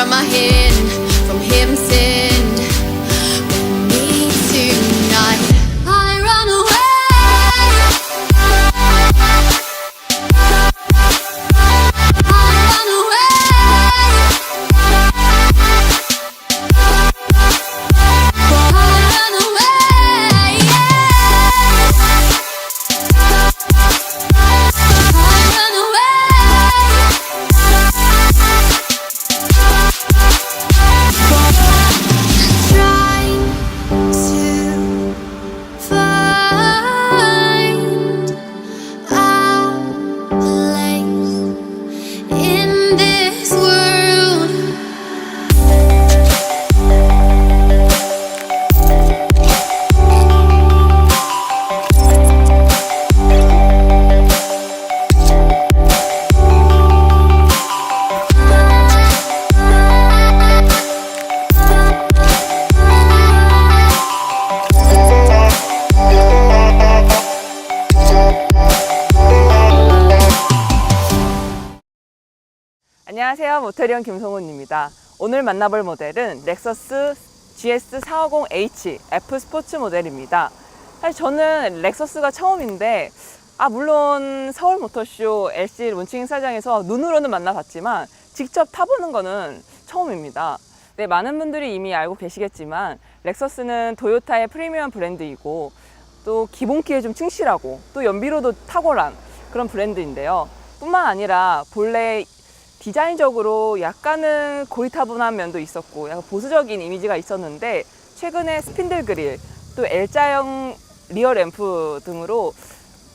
am I hidden from heaven sent? With me tonight. I run away. I run away. I run away. I run away. Trying to find a place in this world. 안녕하세요, 모터리언 김성훈입니다. 오늘 만나볼 모델은 렉서스 GS450H F 스포츠 모델입니다. 사실 저는 렉서스가 처음인데 물론 서울 모터쇼 LC 론칭 행사장에서 눈으로는 만나봤지만 직접 타보는 거는 처음입니다. 네, 많은 분들이 이미 알고 계시겠지만 렉서스는 도요타의 프리미엄 브랜드이고 또 기본키에 좀 충실하고 또 연비로도 탁월한 그런 브랜드인데요. 뿐만 아니라 본래 디자인적으로 약간은 고리타분한 면도 있었고 약간 보수적인 이미지가 있었는데 최근에 스핀들 그릴, 또 L자형 리어 램프 등으로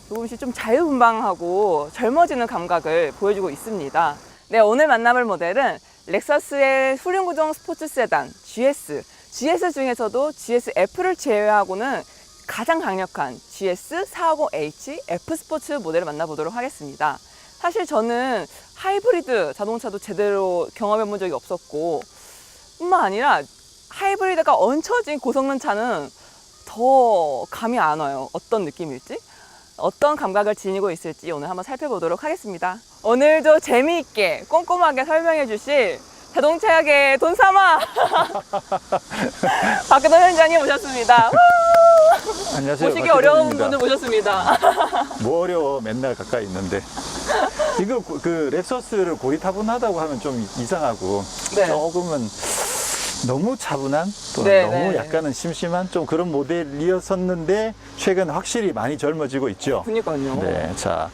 조금씩 좀 자유분방하고 젊어지는 감각을 보여주고 있습니다. 네, 오늘 만나볼 모델은 렉서스의 후륜구동 스포츠 세단 GS 중에서도 GS-F를 제외하고는 가장 강력한 GS450H F 스포츠 모델을 만나보도록 하겠습니다. 사실 저는 하이브리드 자동차도 제대로 경험해 본 적이 없었고 뿐만 아니라 하이브리드가 얹혀진 고성능 차는 더 감이 안 와요. 어떤 느낌일지, 어떤 감각을 지니고 있을지 오늘 한번 살펴보도록 하겠습니다. 오늘도 재미있게 꼼꼼하게 설명해 주실 자동차계 돈삼아 박근호 현장님 모셨습니다. 안녕하세요. 보시기 어려운 분들 모셨습니다. 뭐 어려워, 맨날 가까이 있는데. 이거 그 렉서스를 고리타분하다고 하면 좀 이상하고 네. 조금은 너무 차분한 또 네, 너무 네. 약간은 심심한 좀 그런 모델이었었는데 최근 확실히 많이 젊어지고 있죠. 그니까요. 네, 자.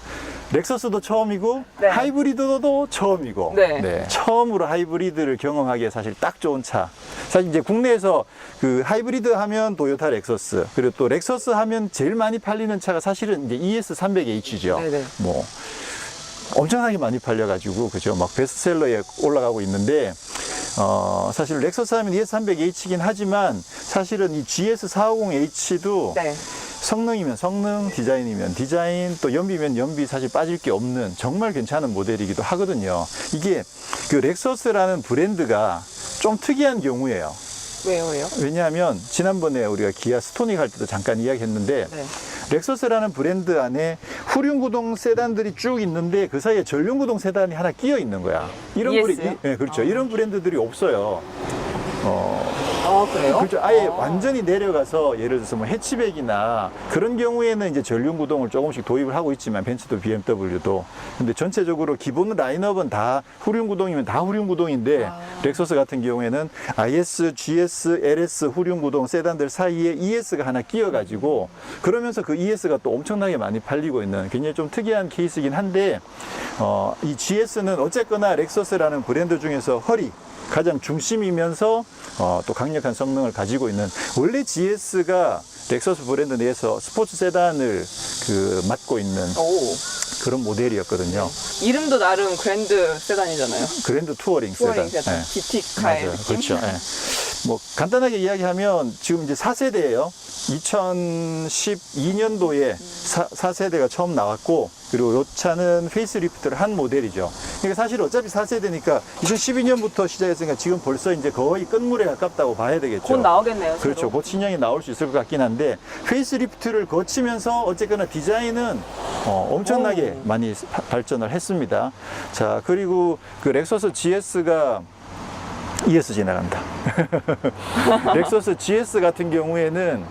렉서스도 처음이고 네. 하이브리드도 처음이고 네. 처음으로 하이브리드를 경험하기에 사실 딱 좋은 차. 사실 이제 국내에서 그 하이브리드 하면 도요타 렉서스, 그리고 또 렉서스 하면 제일 많이 팔리는 차가 사실은 이제 ES300H죠. 네네. 뭐 엄청나게 많이 팔려가지고 그죠, 막 베스트셀러에 올라가고 있는데 사실 렉서스 하면 ES300H이긴 하지만 사실은 이 GS450H도 네. 성능이면 성능, 디자인이면 디자인, 또 연비면 연비, 사실 빠질 게 없는 정말 괜찮은 모델이기도 하거든요. 이게 그 렉서스라는 브랜드가 좀 특이한 경우예요. 왜요? 왜냐하면 지난번에 우리가 기아 스토닉 할 때도 잠깐 이야기했는데 네. 렉서스라는 브랜드 안에 후륜구동 세단들이 쭉 있는데 그 사이에 전륜구동 세단이 하나 끼어 있는 거야. 이런 ES요? 네, 그렇죠. 이런 브랜드들이 없어요. 그래요? 그렇죠. 아예 완전히 내려가서 예를 들어서 뭐 해치백이나 그런 경우에는 이제 전륜구동을 조금씩 도입을 하고 있지만 벤츠도 BMW도, 근데 전체적으로 기본 라인업은 다 후륜구동이면 다 후륜구동인데 렉서스 같은 경우에는 IS, GS, LS 후륜구동 세단들 사이에 ES가 하나 끼어가지고 그러면서 그 ES가 또 엄청나게 많이 팔리고 있는 굉장히 좀 특이한 케이스이긴 한데 이 GS는 어쨌거나 렉서스라는 브랜드 중에서 가장 중심이면서 또 강력한 성능을 가지고 있는, 원래 GS가 렉서스 브랜드 내에서 스포츠 세단을 맡고 있는 그런 모델이었거든요. 이름도 나름 그랜드 세단이잖아요. 그랜드 투어링 투어링 세단. 세단. GT카의 맞아요. 느낌. 그렇죠. 네. 뭐 간단하게 이야기하면 지금 이제 4세대예요. 2012년도에 4세대가 처음 나왔고, 그리고 이 차는 페이스리프트를 한 모델이죠. 그러니까 사실 어차피 4세대니까 2012년부터 시작했으니까 지금 벌써 이제 거의 끝물에 가깝다고 봐야 되겠죠. 곧 나오겠네요. 새로. 그렇죠. 곧 신형이 나올 수 있을 것 같긴 한데, 페이스리프트를 거치면서 어쨌거나 디자인은 엄청나게 많이 발전을 했습니다. 자, 그리고 그 렉서스 GS가 ES 지나간다. 렉서스 GS 같은 경우에는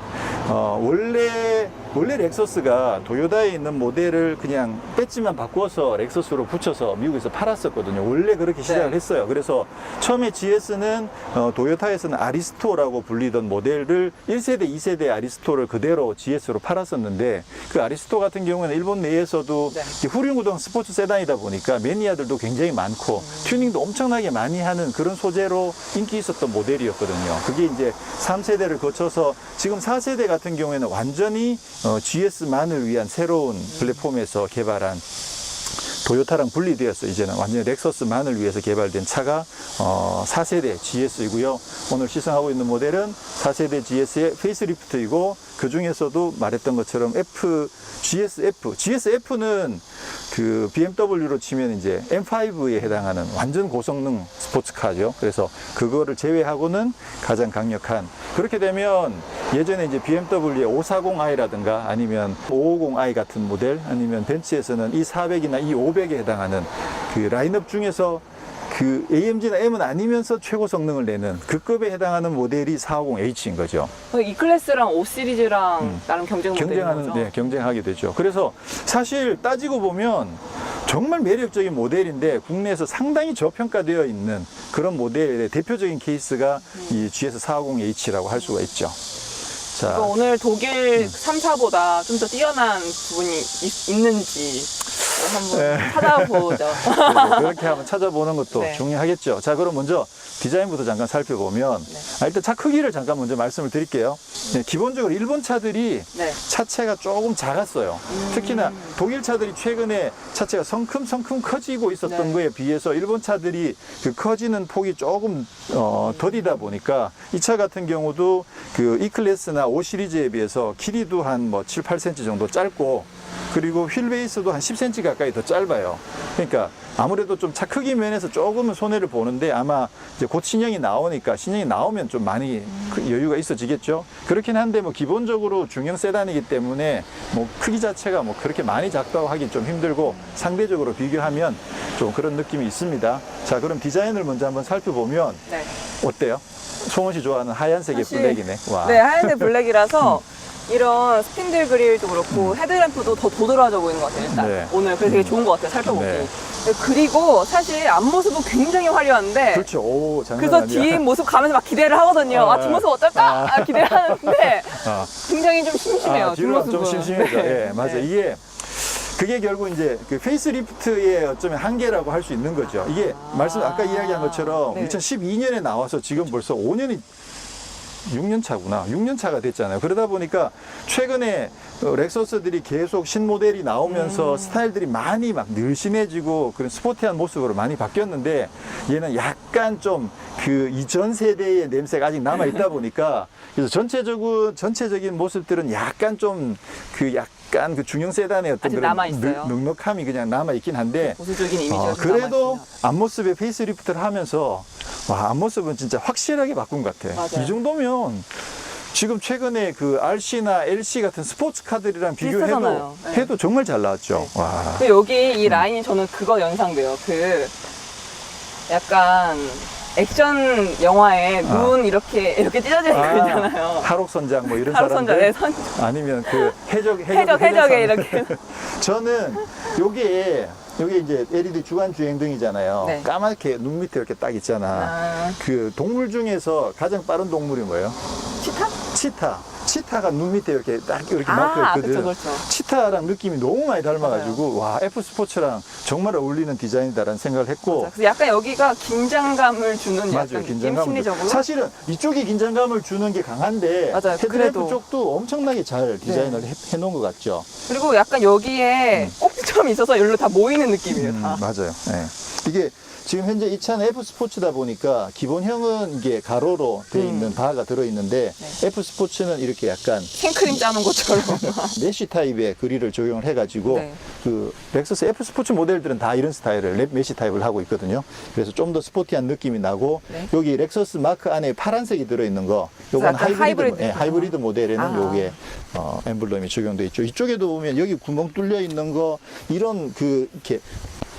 원래 렉서스가 도요타에 있는 모델을 그냥 배지만 바꾸어서 렉서스로 붙여서 미국에서 팔았었거든요. 원래 그렇게 시작을 네. 했어요. 그래서 처음에 GS는 도요타에서는 아리스토라고 불리던 모델을 1세대, 2세대 아리스토를 그대로 GS로 팔았었는데 그 아리스토 같은 경우는 일본 내에서도 네. 후륜구동 스포츠 세단이다 보니까 매니아들도 굉장히 많고 튜닝도 엄청나게 많이 하는 그런 소재로 인기 있었던 모델이었거든요. 그게 이제 3세대를 거쳐서 지금 4세대 같은 경우에는 완전히 GS만을 위한 새로운 플랫폼에서 개발한 도요타랑 분리되었어요. 이제는 완전히 렉서스만을 위해서 개발된 차가 4세대 GS이고요. 오늘 시승하고 있는 모델은 4세대 GS의 페이스리프트이고 그 중에서도 말했던 것처럼 GSF는 그 BMW로 치면 이제 M5에 해당하는 완전 고성능 스포츠카죠. 그래서 그거를 제외하고는 가장 강력한. 그렇게 되면 예전에 이제 BMW의 540i라든가 아니면 550i 같은 모델 아니면 벤츠에서는 E400이나 E500에 해당하는 그 라인업 중에서 그 AMG나 M은 아니면서 최고 성능을 내는 그 급에 해당하는 모델이 450H인 거죠. 이 클래스랑 5 시리즈랑 나름 경쟁 모델인 거죠? 네, 경쟁하게 되죠. 그래서 사실 따지고 보면 정말 매력적인 모델인데 국내에서 상당히 저평가되어 있는 그런 모델의 대표적인 케이스가 이 GS450H라고 할 수가 있죠. 자, 그러니까 오늘 독일 3사보다 좀 더 뛰어난 부분이 있는지 한번 네. 찾아보죠. 그렇게 한번 찾아보는 것도 네. 중요하겠죠. 자, 그럼 먼저 디자인부터 잠깐 살펴보면 일단 차 크기를 잠깐 먼저 말씀을 드릴게요. 네, 기본적으로 일본 차들이 네. 차체가 조금 작았어요. 특히나 독일 차들이 최근에 차체가 성큼성큼 커지고 있었던 네. 거에 비해서 일본 차들이 그 커지는 폭이 조금 더디다 보니까 이 차 같은 경우도 그 E클래스나 5 시리즈에 비해서 길이도 한 뭐 7, 8cm 정도 짧고 그리고 휠 베이스도 한 10cm 가까이 더 짧아요. 그러니까 아무래도 좀 차 크기 면에서 조금은 손해를 보는데 아마 이제 곧 신형이 나오니까 신형이 나오면 좀 많이 여유가 있어지겠죠. 그렇긴 한데 뭐 기본적으로 중형 세단이기 때문에 뭐 크기 자체가 뭐 그렇게 많이 작다고 하기 좀 힘들고 상대적으로 비교하면 좀 그런 느낌이 있습니다. 자, 그럼 디자인을 먼저 한번 살펴보면 네. 어때요? 송은 씨 좋아하는 하얀색의 사실- 블랙이네. 와. 네, 하얀색 블랙이라서 이런 스핀들 그릴도 그렇고 헤드램프도 더 도드라져 보이는 것 같아요, 일단. 네. 오늘 그래서 되게 좋은 것 같아요, 살펴보기. 네. 그리고 사실 앞모습은 굉장히 화려한데 그렇죠. 오, 장난 그래서 아니야. 뒷모습 가면서 막 기대를 하거든요. 아, 뒷모습 어떨까? 기대를 하는데 아. 굉장히 좀 심심해요, 뒤로 가면 뒷모습은. 좀 심심해져. 네. 예, 맞아. 네. 이게 그게 결국 이제 그 페이스리프트의 어쩌면 한계라고 할 수 있는 거죠. 이게 말씀 아까 이야기한 것처럼 네. 2012년에 나와서 지금 벌써 5년이 6년 차구나. 6년 차가 됐잖아요. 그러다 보니까 최근에 렉서스들이 계속 신모델이 나오면서 스타일들이 많이 막 늘씬해지고 그런 스포티한 모습으로 많이 바뀌었는데 얘는 약간 좀 그 이전 세대의 냄새가 아직 남아 있다 보니까 그래서 전체적인 모습들은 약간 좀 약간 그 중형 세단의 어떤 아직 그런 남아있어요. 넉넉함이 그냥 남아 있긴 한데 보수적인 이미지가 좀 그래도 남아있군요. 앞모습에 페이스리프트를 하면서 와, 앞모습은 진짜 확실하게 바꾼 것 같아. 맞아요. 이 정도면 지금 최근에 그 RC나 LC 같은 스포츠카들이랑 비슷하잖아요. 네. 해도 정말 잘 나왔죠. 네. 와. 근데 여기 이 라인이 저는 그거 연상돼요. 그 약간 액션 영화에 눈 이렇게 찢어지는 거 있잖아요. 하록선장 뭐 이런 하루선자, 네, 사람들 선, 아니면 그 해적에 해적에 이렇게. 저는 요게 이제 LED 주간 주행등이잖아요. 네. 까맣게 눈 밑에 이렇게 딱 있잖아. 아, 그 동물 중에서 가장 빠른 동물이 뭐예요? 치타? 치타가 눈 밑에 이렇게 딱 이렇게 막혀 있거든. 그쵸, 그렇죠. 치타랑 느낌이 너무 많이 닮아가지고 와, F 스포츠랑 정말 어울리는 디자인이다라는 생각을 했고. 그래서 약간 여기가 긴장감을 주는 맞아요, 약간 느낌, 긴장감. 심리적으로. 사실은 이쪽이 긴장감을 주는 게 강한데 맞아요, 헤드램프 그래도. 쪽도 엄청나게 잘 디자인을 해놓은 것 같죠. 그리고 약간 여기에 꼭지점이 있어서 여기로 다 모이는 느낌이에요, 다. 맞아요. 네. 이게 지금 현재 이 차는 F 스포츠다 보니까 기본형은 이게 가로로 되어 있는 바가 들어 있는데 F 스포츠는 이렇게 약간 생크림 짜는 것처럼. 메쉬 타입의 그릴을 적용을 해가지고 네. 그 렉서스 F 스포츠 모델들은 다 이런 스타일을 메쉬 타입을 하고 있거든요. 그래서 좀 더 스포티한 느낌이 나고 네. 여기 렉서스 마크 안에 파란색이 들어있는 거 요건 약간 하이브리드. 하이브리드 모델에는 아. 요게 엠블럼이 적용돼 있죠. 이쪽에도 보면 여기 구멍 뚫려 있는 거 이런 그 이렇게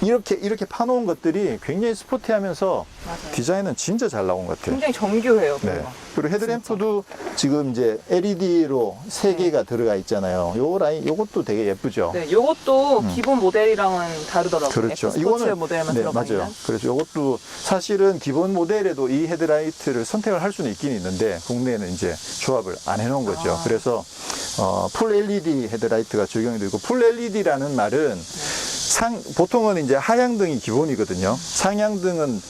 이렇게 파놓은 것들이 굉장히 스포티하면서 맞아요. 디자인은 진짜 잘 나온 것 같아요. 굉장히 정교해요. 네. 뭔가. 그리고 헤드램프도 지금 이제 LED로 3개가 들어가 있잖아요. 요것도 되게 예쁘죠. 네, 요것도 기본 모델이랑은 다르더라고요. 그렇죠. 스포츠 모델만 네, 들어가 있는. 맞아요. 그래서 요것도 사실은 기본 모델에도 이 헤드라이트를 선택을 할 수는 있긴 있는데 국내에는 이제 조합을 안 해놓은 거죠. 그래서 풀 LED 헤드라이트가 적용이 되고, 풀 LED라는 말은 보통은 이제 하향등이 기본이거든요. 상향등은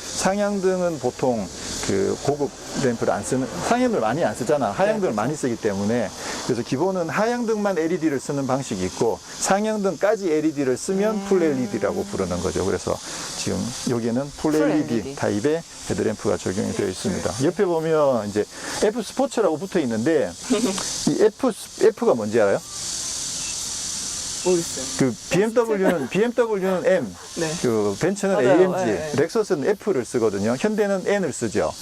보통 그 고급 램프를 안 쓰는, 상향등을 많이 안 쓰잖아. 하향등을 많이 쓰기 때문에. 그래서 기본은 하향등만 LED를 쓰는 방식이 있고, 상향등까지 LED를 쓰면 풀 LED라고 부르는 거죠. 그래서 지금 여기는 풀 LED 타입의 헤드램프가 적용이 되어 있습니다. 옆에 보면 이제 F 스포츠라고 붙어 있는데, 이 F가 뭔지 알아요? 모르겠어요. 그 BMW는 M, 네. 그 벤츠는 맞아요. AMG, 네. 렉서스는 F를 쓰거든요. 현대는 N을 쓰죠.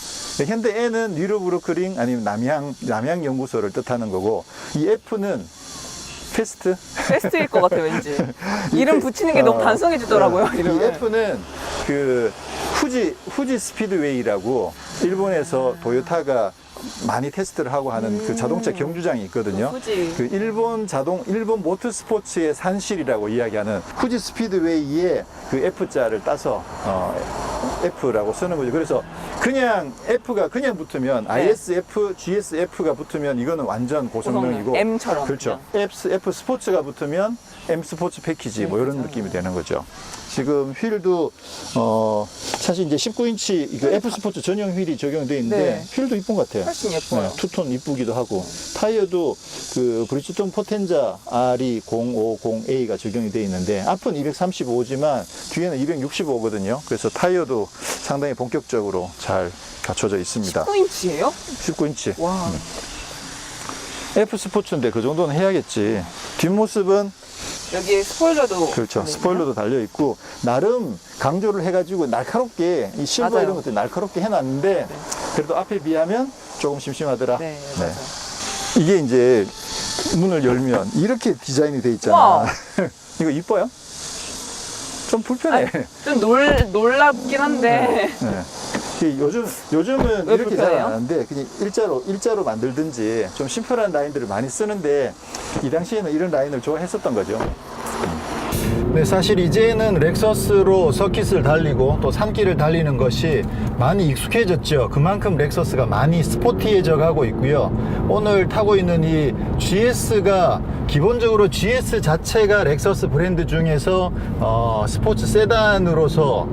현대 N은 뉴르부르크링 아니면 남양 연구소를 뜻하는 거고, 이 F는 베스트일 것 같아요, 왠지. 이름 붙이는 게 너무 단성해지더라고요, 이 이름을. F는 그 후지 스피드웨이라고 일본에서 도요타가 많이 테스트를 하고 하는 그 자동차 경주장이 있거든요. 후지. 그 일본 모터스포츠의 산실이라고 이야기하는 후지 스피드웨이의 그 F자를 따서 F라고 쓰는 거죠. 그래서 그냥 F가 그냥 붙으면 ISF, GSF가 붙으면 이거는 완전 고성능이고, M처럼. 그렇죠. F 스포츠가 붙으면 M 스포츠 패키지 뭐 이런 느낌이 되는 거죠. 지금 휠도 사실 이제 19인치 이거 F 스포츠 전용 휠이 적용되어 있는데, 네. 휠도 이쁜 것 같아요. 훨씬 예뻐요. 투톤 이쁘기도 하고, 타이어도 그 브리ヂ스톤 포텐자 RE050A가 적용이 되어 있는데, 앞은 235지만 뒤에는 265거든요. 그래서 타이어도 상당히 본격적으로 잘 갖춰져 있습니다. 19인치예요? 19인치. 와. F 스포츠인데 그 정도는 해야겠지. 뒷모습은 여기에 스포일러도. 그렇죠. 달려있네요. 스포일러도 달려 있고, 나름 강조를 해가지고 날카롭게 이 실버 맞아요. 이런 것들 날카롭게 해놨는데, 그래도 앞에 비하면 조금 심심하더라. 네, 맞아요. 이게 이제 문을 열면 이렇게 디자인이 돼 있잖아. 와우. 이거 이뻐요? 좀 불편해. 좀 놀랍긴 한데. 네. 요즘은 왜 이렇게 잘 불편해요? 안 하는데 그냥 일자로 만들든지 좀 심플한 라인들을 많이 쓰는데, 이 당시에는 이런 라인을 좋아했었던 거죠. 네, 사실 이제는 렉서스로 서킷을 달리고 또 산길을 달리는 것이 많이 익숙해졌죠. 그만큼 렉서스가 많이 스포티해져 가고 있고요. 오늘 타고 있는 이 GS가 기본적으로 GS 자체가 렉서스 브랜드 중에서 스포츠 세단으로서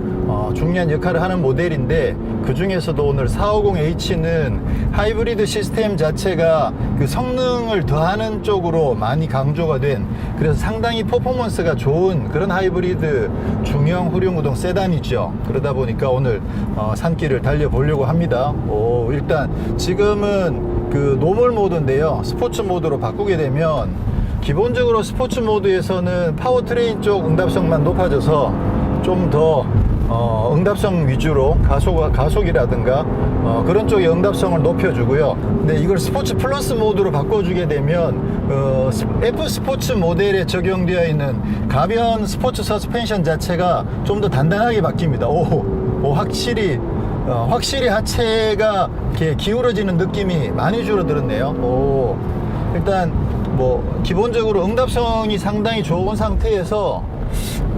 중요한 역할을 하는 모델인데, 그 중에서도 오늘 450H는 하이브리드 시스템 자체가 그 성능을 더하는 쪽으로 많이 강조가 된, 그래서 상당히 퍼포먼스가 좋은 그런 하이브리드 중형 후륜구동 세단이죠. 그러다 보니까 오늘 산길을 달려보려고 합니다. 일단 지금은 그 노멀 모드인데요. 스포츠 모드로 바꾸게 되면 기본적으로 스포츠 모드에서는 파워트레인 쪽 응답성만 높아져서 좀 더 응답성 위주로 가속이라든가 그런 쪽의 응답성을 높여주고요. 근데 이걸 스포츠 플러스 모드로 바꿔주게 되면 F 스포츠 모델에 적용되어 있는 가변 스포츠 서스펜션 자체가 좀 더 단단하게 바뀝니다. 확실히 하체가 이렇게 기울어지는 느낌이 많이 줄어들었네요. 일단 뭐 기본적으로 응답성이 상당히 좋은 상태에서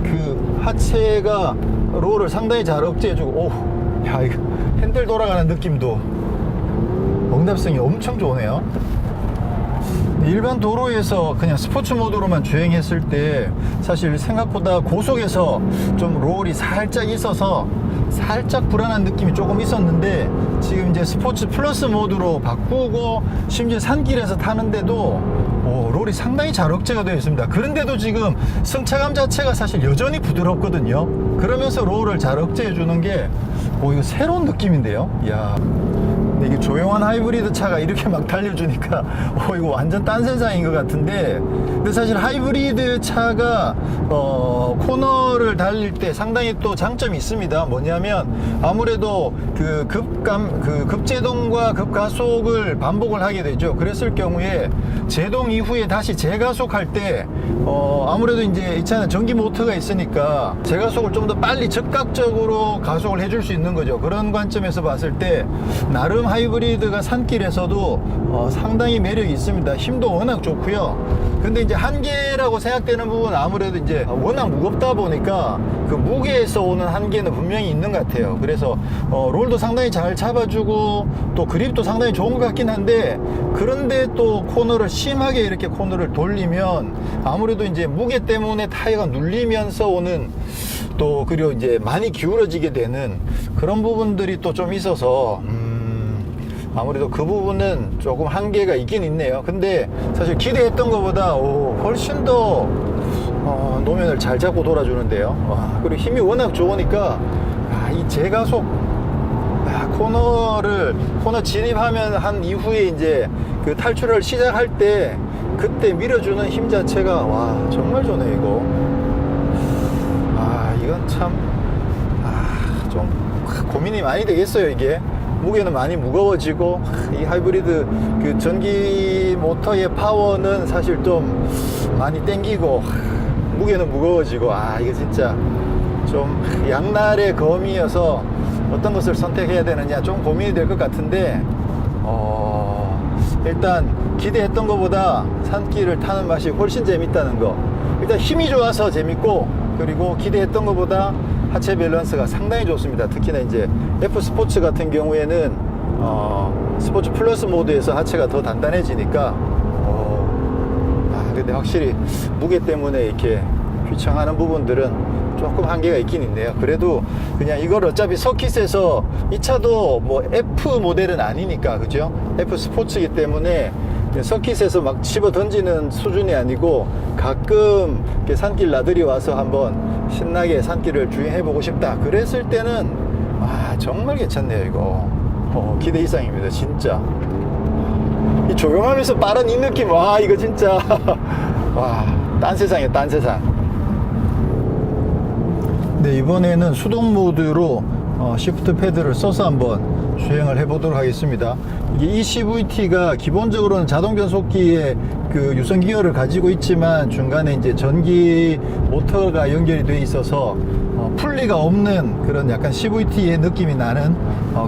그 하체가 롤을 상당히 잘 억제해주고, 야, 이거 핸들 돌아가는 느낌도 응답성이 엄청 좋네요. 일반 도로에서 그냥 스포츠 모드로만 주행했을 때 사실 생각보다 고속에서 좀 롤이 살짝 있어서 살짝 불안한 느낌이 조금 있었는데, 지금 이제 스포츠 플러스 모드로 바꾸고 심지어 산길에서 타는데도 롤이 상당히 잘 억제가 되어 있습니다. 그런데도 지금 승차감 자체가 사실 여전히 부드럽거든요. 그러면서 롤을 잘 억제해 주는 게 이거 새로운 느낌인데요. 이야, 근데 이게 조용한 하이브리드 차가 이렇게 막 달려주니까 이거 완전 딴 세상인 것 같은데, 근데 사실 하이브리드 차가 코너를 달릴 때 상당히 또 장점이 있습니다. 뭐냐면 아무래도 그 급제동과 급가속을 반복을 하게 되죠. 그랬을 경우에 제동 이후에 다시 재가속할 때 아무래도 이제 이 차는 전기 모터가 있으니까 재가속을 좀 더 빨리 즉각적으로 가속을 해줄 수 있는 거죠. 그런 관점에서 봤을 때 나름 하이브리드가 산길에서도 상당히 매력이 있습니다. 힘도 워낙 좋고요. 근데 이제 한계라고 생각되는 부분은 아무래도 이제 워낙 무겁다 보니까 그 무게에서 오는 한계는 분명히 있는 것 같아요. 그래서 롤도 상당히 잘 잡아주고 또 그립도 상당히 좋은 것 같긴 한데, 그런데 또 코너를 심하게 이렇게 코너를 돌리면 아무래도 이제 무게 때문에 타이어가 눌리면서 오는, 또 그리고 이제 많이 기울어지게 되는 그런 부분들이 또 좀 있어서 아무래도 그 부분은 조금 한계가 있긴 있네요. 근데 사실 기대했던 것보다 훨씬 더 노면을 잘 잡고 돌아주는데요. 그리고 힘이 워낙 좋으니까 이 제가속 코너 진입하면 한 이후에 이제 그 탈출을 시작할 때 그때 밀어주는 힘 자체가 와 정말 좋네 이거. 이건 참 좀 고민이 많이 되겠어요. 이게 무게는 많이 무거워지고, 이 하이브리드 그 전기 모터의 파워는 사실 좀 많이 땡기고, 무게는 무거워지고, 이게 진짜 좀 양날의 검이어서 어떤 것을 선택해야 되느냐 좀 고민이 될 것 같은데, 일단 기대했던 것보다 산길을 타는 맛이 훨씬 재밌다는 거. 일단 힘이 좋아서 재밌고, 그리고 기대했던 것보다 하체 밸런스가 상당히 좋습니다. 특히나 이제 F 스포츠 같은 경우에는 스포츠 플러스 모드에서 하체가 더 단단해지니까 근데 확실히 무게 때문에 이렇게 귀청하는 부분들은 조금 한계가 있긴 있네요. 그래도 그냥 이걸 어차피 서킷에서, 이 차도 뭐 F 모델은 아니니까, 그죠? F 스포츠이기 때문에 서킷에서 막 집어 던지는 수준이 아니고 가끔 이렇게 산길 나들이 와서 한번 신나게 산길을 주행해보고 싶다 그랬을 때는 정말 괜찮네요 이거. 기대 이상입니다 진짜. 이 조용하면서 빠른 이 느낌, 이거 진짜 딴 세상이에요, 딴 세상. 네, 이번에는 수동 모드로 시프트 패드를 써서 한번 주행을 해보도록 하겠습니다. 이게 ECVT가 기본적으로는 자동 변속기에 그 유선 기어를 가지고 있지만 중간에 이제 전기 모터가 연결이 돼 있어서 풀리가 없는 그런 약간 CVT의 느낌이 나는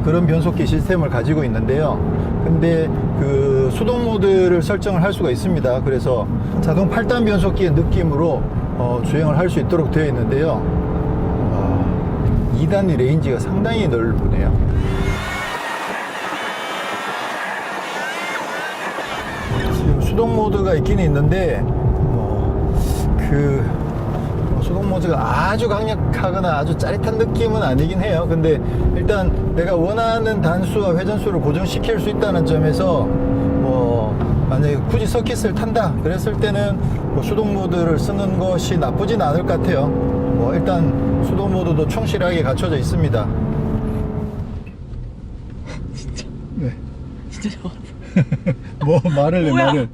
그런 변속기 시스템을 가지고 있는데요. 근데 그 수동 모드를 설정을 할 수가 있습니다. 그래서 자동 8단 변속기의 느낌으로 주행을 할 수 있도록 되어 있는데요. 2단의 레인지가 상당히 넓으네요. 지금 수동 모드가 있긴 있는데 수동 모드가 아주 강력하거나 아주 짜릿한 느낌은 아니긴 해요. 근데 일단 내가 원하는 단수와 회전수를 고정시킬 수 있다는 점에서 만약에 굳이 서킷을 탄다 그랬을 때는 수동 모드를 쓰는 것이 나쁘진 않을 것 같아요. 일단 수동 모드도 충실하게 갖춰져 있습니다. 진짜? 네. 진짜 좋아. 말을 해, 말을.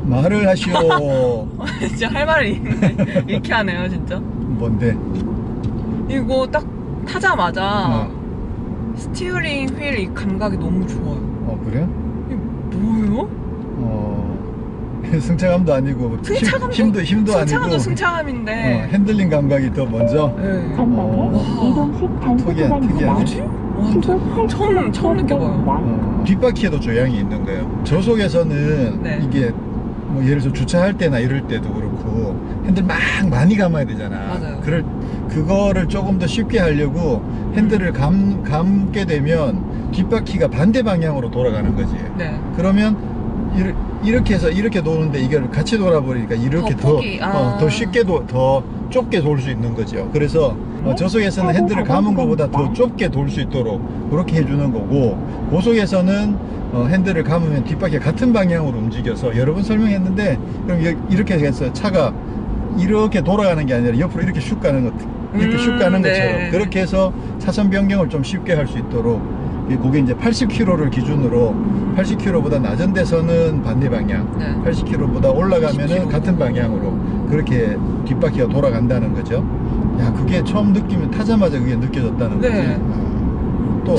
말을 하시오. 진짜 할 말이 이렇게 하네요 진짜. 뭔데? 이거 딱 타자마자 스티어링 휠 이 감각이 너무 좋아요. 그래요? 이게 뭐예요? 승차감도 아니고 승차감도, 힘도 승차감도 아니고 승차감인데 핸들링 감각이 더 먼저. 네. 특이하지. 처음 느껴봐요. 뒷바퀴에도 조향이 있는 거예요. 저속에서는 네. 이게 예를 들어 주차할 때나 이럴 때도 그렇고 핸들 많이 감아야 되잖아. 맞아요. 그거를 조금 더 쉽게 하려고 핸들을 감게 되면 뒷바퀴가 반대 방향으로 돌아가는 거지. 네. 그러면 이렇게 해서 이렇게 도는데 이걸 같이 돌아버리니까 이렇게 더 쉽게 더 좁게 돌 수 있는 거죠. 그래서 저속에서는 핸들을 감은 것보다 더 좁게 돌 수 있도록 그렇게 해주는 거고, 고속에서는 핸들을 감으면 뒷바퀴가 같은 방향으로 움직여서, 여러 번 설명했는데, 그럼 이렇게 해서 차가 이렇게 돌아가는 게 아니라 옆으로 이렇게 슉 가는 것, 이렇게 슉 가는 것처럼 네. 그렇게 해서 차선 변경을 좀 쉽게 할 수 있도록, 그게 이제 80km를 기준으로 80km보다 낮은 데서는 반대 방향, 네. 80km보다 올라가면은 20km. 같은 방향으로 그렇게 뒷바퀴가 돌아간다는 거죠. 야, 그게 처음 느끼면 타자마자 그게 느껴졌다는 네. 거지. 또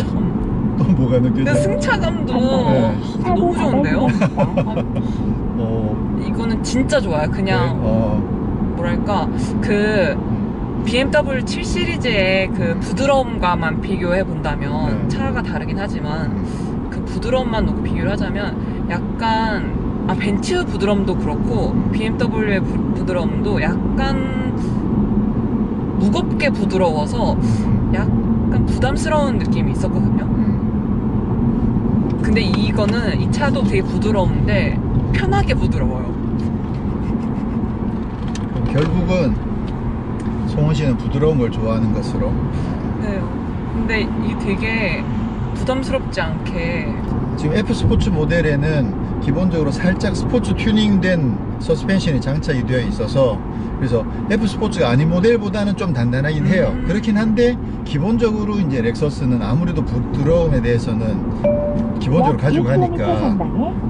또 뭐가 근데 느껴져요? 승차감도 네. 너무 좋은데요? 어, 이거는 진짜 좋아요. 그냥 뭐랄까 그 BMW 7 시리즈의 그 부드러움과만 비교해 본다면 네. 차가 다르긴 하지만 그 부드러움만 놓고 비교를 하자면 약간 벤츠 부드러움도 그렇고 BMW의 부드러움도 약간 무겁게 부드러워서 약간 부담스러운 느낌이 있었거든요. 근데 이거는 이 차도 되게 부드러운데 편하게 부드러워요. 결국은 송원 씨는 부드러운 걸 좋아하는 것으로. 네. 근데 이게 되게 부담스럽지 않게 지금 F 스포츠 모델에는 기본적으로 살짝 스포츠 튜닝된 서스펜션이 장착이 되어 있어서 그래서 F 스포츠가 아닌 모델보다는 좀 단단하긴 해요. 그렇긴 한데 기본적으로 이제 렉서스는 아무래도 부드러움에 대해서는 기본적으로 가지고 가니까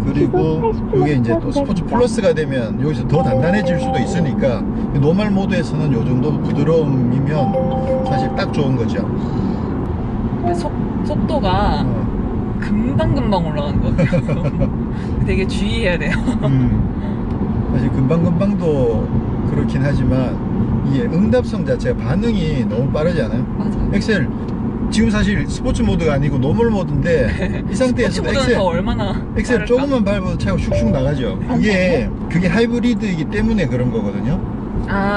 그리고 이게 이제 또 스포츠 플러스가 되면 여기서 더 단단해질 수도 있으니까 노멀 모드에서는 요 정도 부드러움이면 사실 딱 좋은 거죠. 근데 속도가 금방금방 올라가는 것 같아요. 되게 주의해야 돼요. 사실 금방금방도 그렇긴 하지만 이게 응답성 자체가 반응이 너무 빠르지 않아요? 맞아요. 엑셀 지금 사실 스포츠 모드가 아니고 노멀 모드인데 이 상태에서도 스포츠 모드는 더 얼마나 엑셀 빠를까? 조금만 밟아도 차가 슉슉 나가죠. 그게 하이브리드이기 때문에 그런 거거든요.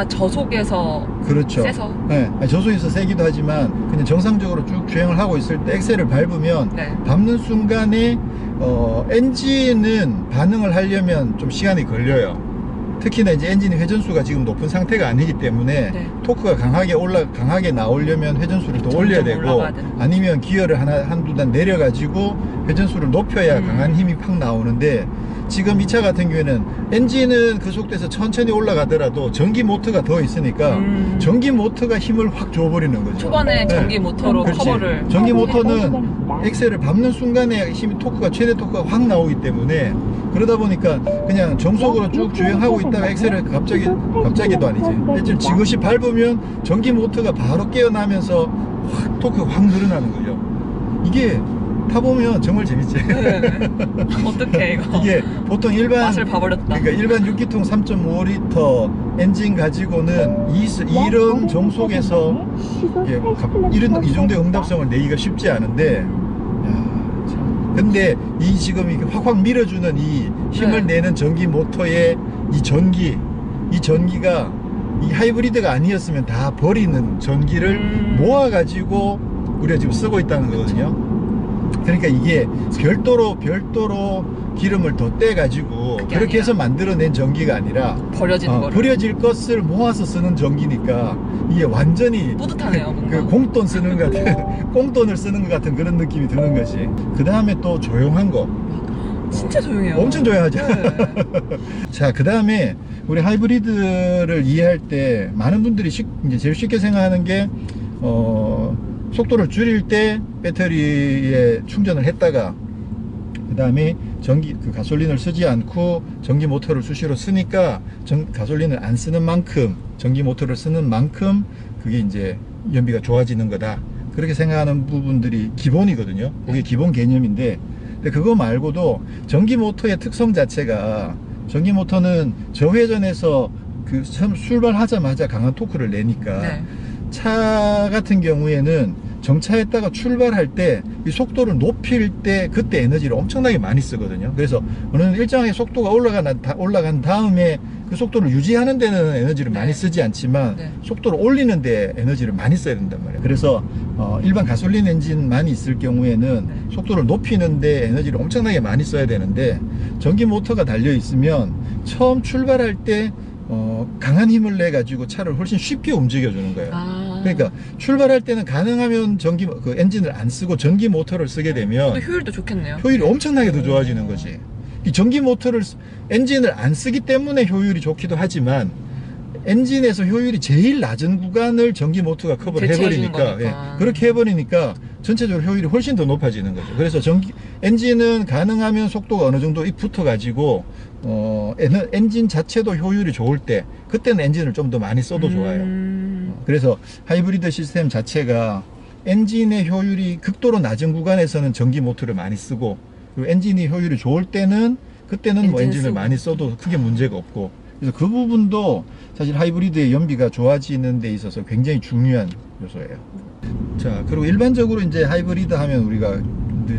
저속에서 그렇죠. 세서 네, 저속에서 세기도 하지만 그냥 정상적으로 쭉 주행을 하고 있을 때 엑셀을 밟으면 네. 밟는 순간에 엔진은 반응을 하려면 좀 시간이 걸려요. 특히나 이제 엔진의 회전수가 지금 높은 상태가 아니기 때문에 네. 토크가 강하게 나오려면 회전수를 더 올려야 되고 올라가야 되는 거죠. 아니면 기어를 한두 단 내려가지고 회전수를 높여야 강한 힘이 팍 나오는데 지금 이 차 같은 경우에는 엔진은 그 속도에서 천천히 올라가더라도 전기 모터가 더 있으니까 전기 모터가 힘을 확 줘버리는 거죠. 초반에 전기 모터로 그렇지. 커버를 전기 모터는 엑셀을 밟는 순간에 힘이 최대 토크가 확 나오기 때문에 그러다 보니까 그냥 정속으로 쭉 주행하고 있다가 엑셀을 갑자기도 아니지 엑셀을 지그시 밟으면 전기 모터가 바로 깨어나면서 확 토크가 확 늘어나는 거죠. 이게 타보면 정말 재밌지. 어떡해 이거. 이게 보통 일반 맛을 봐버렸다. 그러니까 일반 6기통 3.5L 엔진 가지고는 이런 정속에서 이 정도의 응답성을 내기가 쉽지 않은데 야, 참. 근데 이 지금 이렇게 확확 밀어주는 이 힘을 내는 전기 모터의 이 전기가 이 하이브리드가 아니었으면 다 버리는 전기를 모아가지고 우리가 지금 쓰고 있다는 거거든요. 그러니까 이게 별도로 기름을 더 떼가지고 그렇게 해서 만들어낸 전기가 아니라 버려지는 거를 버려질 것을 모아서 쓰는 전기니까 이게 완전히 뿌듯하네요. 뭔가. 그 공돈 쓰는 것 같은 공돈을 쓰는 것 같은 그런 느낌이 드는 거지. 그 다음에 또 조용한 거. 진짜 조용해요. 엄청 조용하죠. 네. 자, 그 다음에 우리 하이브리드를 이해할 때 많은 분들이 이제 제일 쉽게 생각하는 게 속도를 줄일 때 배터리에 충전을 했다가 그 다음에 가솔린을 쓰지 않고 전기 모터를 수시로 쓰니까 가솔린을 안 쓰는 만큼 전기 모터를 쓰는 만큼 그게 이제 연비가 좋아지는 거다. 그렇게 생각하는 부분들이 기본이거든요. 그게 기본 개념인데 근데 그거 말고도 전기 모터의 특성 자체가 전기 모터는 저회전에서 그 출발하자마자 강한 토크를 내니까 네. 차 같은 경우에는 정차했다가 출발할 때 이 속도를 높일 때 그때 에너지를 엄청나게 많이 쓰거든요. 그래서 어느 일정하게 속도가 올라간 다음에 그 속도를 유지하는 데는 에너지를 많이 쓰지 않지만 속도를 올리는 데 에너지를 많이 써야 된단 말이에요. 그래서 일반 가솔린 엔진만 있을 경우에는 속도를 높이는 데 에너지를 엄청나게 많이 써야 되는데 전기 모터가 달려 있으면 처음 출발할 때 강한 힘을 내 가지고 차를 훨씬 쉽게 움직여 주는 거예요. 그러니까 출발할 때는 가능하면 그 엔진을 안 쓰고 전기 모터를 쓰게 되면 효율도 좋겠네요. 효율이 엄청나게 더 좋아지는 거지. 이 전기 모터를 엔진을 안 쓰기 때문에 효율이 좋기도 하지만 엔진에서 효율이 제일 낮은 구간을 전기 모터가 커버를 해버리니까 그렇게 해버리니까 전체적으로 효율이 훨씬 더 높아지는 거죠. 그래서 엔진은 가능하면 속도가 어느 정도 붙어 가지고 엔진 자체도 효율이 좋을 때 그때는 엔진을 좀 더 많이 써도 좋아요. 그래서 하이브리드 시스템 자체가 엔진의 효율이 극도로 낮은 구간에서는 전기 모터를 많이 쓰고, 그리고 엔진이 효율이 좋을 때는 그때는 뭐 엔진을 많이 써도 크게 문제가 없고, 그래서 그 부분도 사실 하이브리드의 연비가 좋아지는 데 있어서 굉장히 중요한 요소예요. 자, 그리고 일반적으로 이제 하이브리드 하면 우리가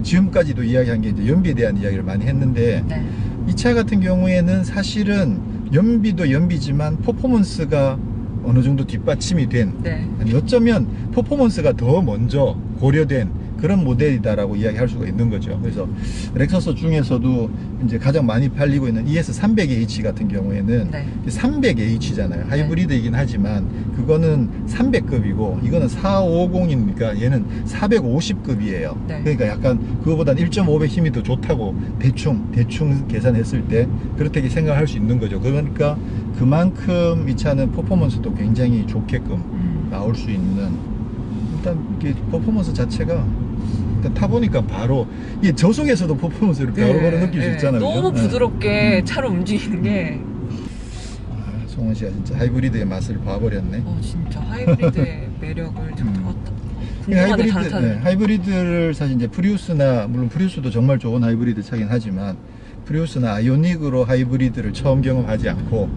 지금까지도 이야기한 게 이제 연비에 대한 이야기를 많이 했는데, 네. 이 차 같은 경우에는 사실은 연비도 연비지만 퍼포먼스가 어느 정도 뒷받침이 된, 네. 아니 어쩌면 퍼포먼스가 더 먼저 고려된 그런 모델이다라고 이야기할 수가 있는 거죠. 그래서 렉서스 중에서도 이제 가장 많이 팔리고 있는 ES300H 같은 경우에는 네. 300H잖아요. 하이브리드이긴 하지만 그거는 300급이고 이거는 4550이니까 얘는 450급이에요. 네. 그러니까 약간 그거보단 1.5배 힘이 더 좋다고 대충 계산했을 때 그렇게 생각할 수 있는 거죠. 그러니까 그만큼 이 차는 퍼포먼스도 굉장히 좋게끔 나올 수 있는, 일단 이게 퍼포먼스 자체가 일단 타보니까 바로 이게 저속에서도 퍼포먼스를 바로바로 느낄 수 있잖아요. 너무 그죠? 부드럽게 차를 움직이는 게 아, 송원 씨가 진짜 하이브리드의 맛을 봐버렸네. 진짜 하이브리드의 매력을 좀 이 궁금하네. 다른 차들. 하이브리드를 사실 이제 프리우스나, 물론 프리우스도 정말 좋은 하이브리드 차긴 하지만 프리우스나 아이오닉으로 하이브리드를 처음 경험하지 않고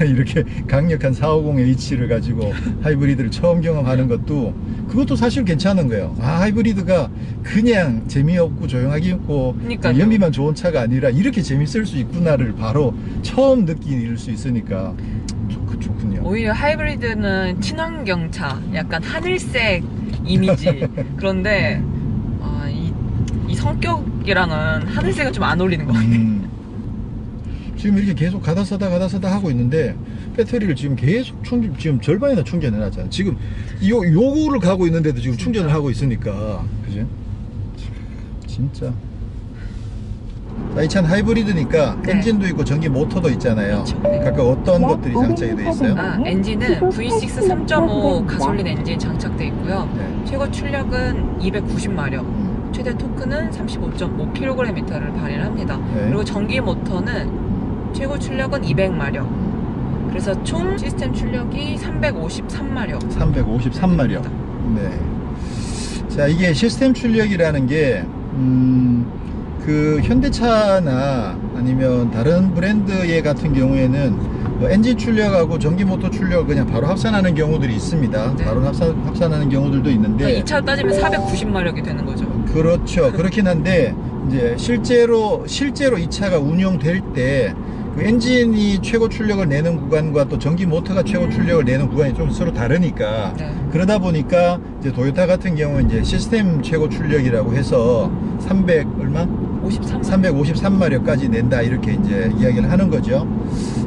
이렇게 강력한 450H를 가지고 하이브리드를 처음 경험하는 것도, 그것도 사실 괜찮은 거예요. 아, 하이브리드가 그냥 재미없고 조용하게 있고 그러니까요. 연비만 좋은 차가 아니라 이렇게 재밌을 수 있구나를 바로 처음 느낄 수 있으니까 좋군요. 오히려 하이브리드는 친환경차, 약간 하늘색 이미지. 그런데 이 성격이랑은 하늘색은 좀 안 어울리는 것 같아요. 지금 이렇게 계속 가다 서다 하고 있는데 배터리를 지금 계속 지금 절반이나 충전해 놨잖아요. 지금 요거를 가고 있는데도 지금 충전을 하고 있으니까, 그지? 진짜. 자, 이 차는 하이브리드니까 네. 엔진도 있고 전기 모터도 있잖아요. 그렇죠. 네. 각각 어떤 것들이 장착이 되어 있어요? 엔진은 V6 3.5 가솔린 엔진 장착되어 있고요. 네. 최고 출력은 290마력. 최대 토크는 35.5kgm를 발휘합니다. 네. 그리고 전기 모터는 최고 출력은 200마력. 그래서 총 시스템 출력이 353마력. 353마력. 네. 자, 이게 시스템 출력이라는 게, 그 현대차나 아니면 다른 브랜드의 같은 경우에는 뭐 엔진 출력하고 전기 모터 출력을 그냥 바로 합산하는 경우들이 있습니다. 네. 바로 합산하는 경우들도 있는데, 이 차 따지면 490마력이 되는 거죠. 그렇죠. 그렇긴 한데 이제 실제로 이 차가 운영될 때 그 엔진이 최고 출력을 내는 구간과 또 전기 모터가 최고 출력을 내는 구간이 좀 서로 다르니까, 네. 그러다 보니까 이제 토요타 같은 경우 이제 시스템 최고 출력이라고 해서 353마력까지 낸다, 이렇게 이제 이야기를 하는 거죠.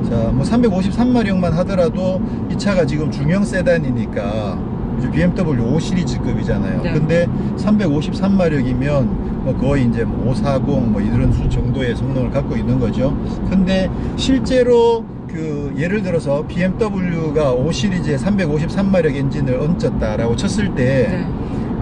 자, 뭐 353마력만 하더라도 이 차가 지금 중형 세단이니까 BMW 5 시리즈급이잖아요. 네. 근데 353마력이면 뭐 거의 이제 540 뭐 이런 수 정도의 성능을 갖고 있는 거죠. 근데 실제로 그 예를 들어서 BMW가 5 시리즈에 353마력 엔진을 얹었다라고 쳤을 때, 네.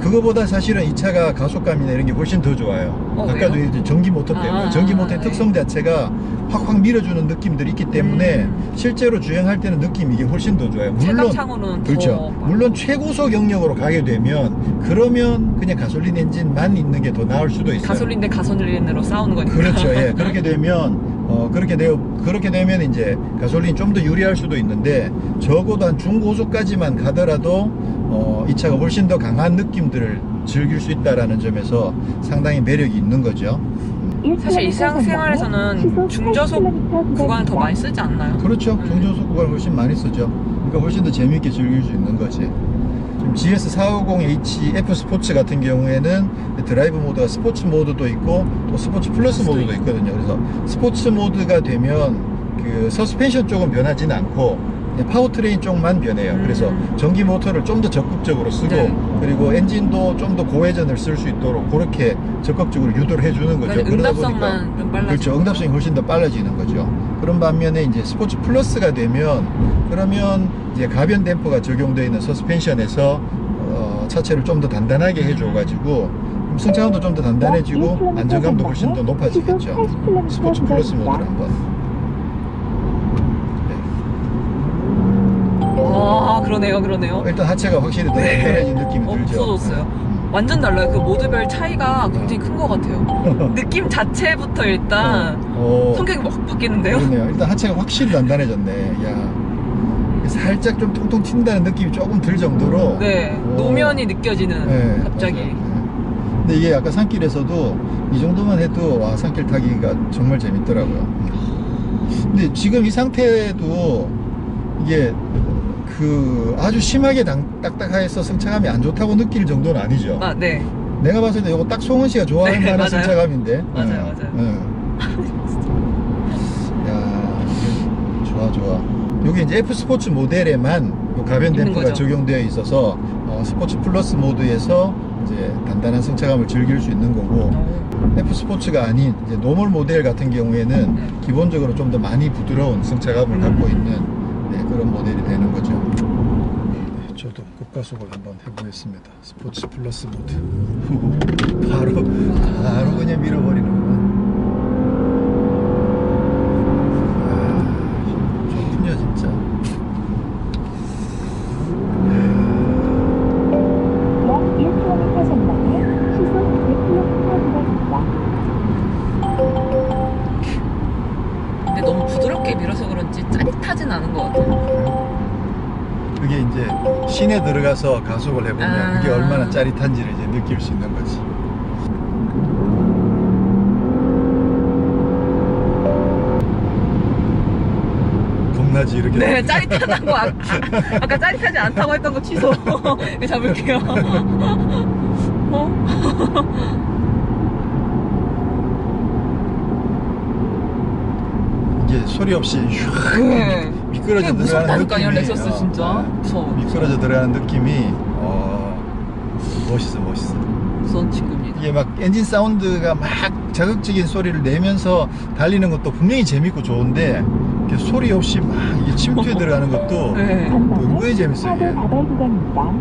그거보다 사실은 이 차가 가속감이나 이런 게 훨씬 더 좋아요. 아까도 왜요? 이제 전기 모터 때문에, 전기 모터의 네. 특성 자체가 확 밀어주는 느낌들이 있기 때문에 실제로 주행할 때는 느낌이 이게 훨씬 더 좋아요. 물론 체감상으로는 그렇죠. 더 물론 최고속 영역으로 가게 되면 그러면 그냥 가솔린 엔진만 있는 게 더 나을 수도 있어요. 가솔린 대 가솔린으로 싸우는 거니까. 그렇죠. 예. 그렇게 되면 그렇게 되면 이제 가솔린이 좀 더 유리할 수도 있는데, 적어도 한 중고속까지만 가더라도 이 차가 훨씬 더 강한 느낌들을 즐길 수 있다라는 점에서 상당히 매력이 있는 거죠. 사실 일상생활에서는 중저속 구간을 더 많이 쓰지 않나요? 그렇죠. 중저속 구간을 훨씬 많이 쓰죠. 그러니까 훨씬 더 재미있게 즐길 수 있는 거지. 지금 GS450H F 스포츠 같은 경우에는 드라이브 모드가 스포츠 모드도 있고 또 스포츠 플러스 모드도 있거든요. 그래서 스포츠 모드가 되면 그 서스펜션 쪽은 변하지는 않고 파워트레인 쪽만 변해요. 그래서 전기 모터를 좀 더 적극적으로 쓰고, 네. 그리고 엔진도 좀 더 고회전을 쓸 수 있도록 그렇게 적극적으로 유도를 해주는 거죠. 그러다 응답성만 좀 빨라지고. 그렇죠. 응답성이 훨씬 더 빨라지는 거죠. 그런 반면에 이제 스포츠 플러스가 되면, 그러면 이제 가변 댐퍼가 적용되어 있는 서스펜션에서 차체를 좀 더 단단하게 해줘가지고 승차감도 좀 더 단단해지고 안정감도 훨씬 더 높아지겠죠. 스포츠 플러스 모드를 한번. 그러네요, 그러네요. 일단 하체가 확실히 더 편해진 느낌이 들죠. 없어졌어요. 완전 달라요. 그 모드별 차이가 굉장히 큰 것 같아요. 느낌 자체부터 일단 성격이 막 바뀌는데요. 그러네요. 일단 하체가 확실히 단단해졌네. 야, 살짝 좀 통통 튄다는 느낌이 조금 들 정도로. 네, 노면이 느껴지는 네, 갑자기. 맞아요. 네. 근데 이게 아까 산길에서도 이 정도만 해도 와, 산길 타기가 정말 재밌더라고요. 근데 지금 이 상태도 이게 그 아주 심하게 딱딱해서 승차감이 안 좋다고 느낄 정도는 아니죠. 아, 네. 내가 봤을 때 이거 딱 송은 씨가 좋아할 네, 만한 맞아요. 승차감인데. 맞아요. 야, 이게 좋아. 여기 이제 F 스포츠 모델에만 요 가변 있는 댐프가 거죠. 적용되어 있어서 스포츠 플러스 모드에서 이제 단단한 승차감을 즐길 수 있는 거고, F 스포츠가 아닌 이제 노멀 모델 같은 경우에는 기본적으로 좀 더 많이 부드러운 승차감을 갖고 있는 그런 모델이 되는 거죠. 네, 저도 급가속을 한번 해보겠습니다. 스포츠 플러스 모드. 바로 그냥 밀어버리는구만. 좋군요, 진짜. 약 1km 전방에 시속 100km 근데 너무 부드럽게 밀어서 그런지 짜릿하진 않은 것 같아요. 그게 이제 시내 들어가서 가속을 해보면 그게 얼마나 짜릿한지를 이제 느낄 수 있는 거지. 겁나지 이렇게. 네, 짜릿하다고 아까 짜릿하지 않다고 했던 거 취소. 네, 잡을게요. 이게 소리 없이 네. 미끄러져 들어가는 무섭다니까요, 느낌이. 렉서스 진짜. 무서워. 미끄러져 들어가는 느낌이 멋있어. 무서운 친구입니다. 이게 막 엔진 사운드가 막 자극적인 소리를 내면서 달리는 것도 분명히 재밌고 좋은데 이렇게 소리 없이 막 이게 침투해 들어가는 것도 네. 은근히 재밌어요. 이게. 다발 구간입니다.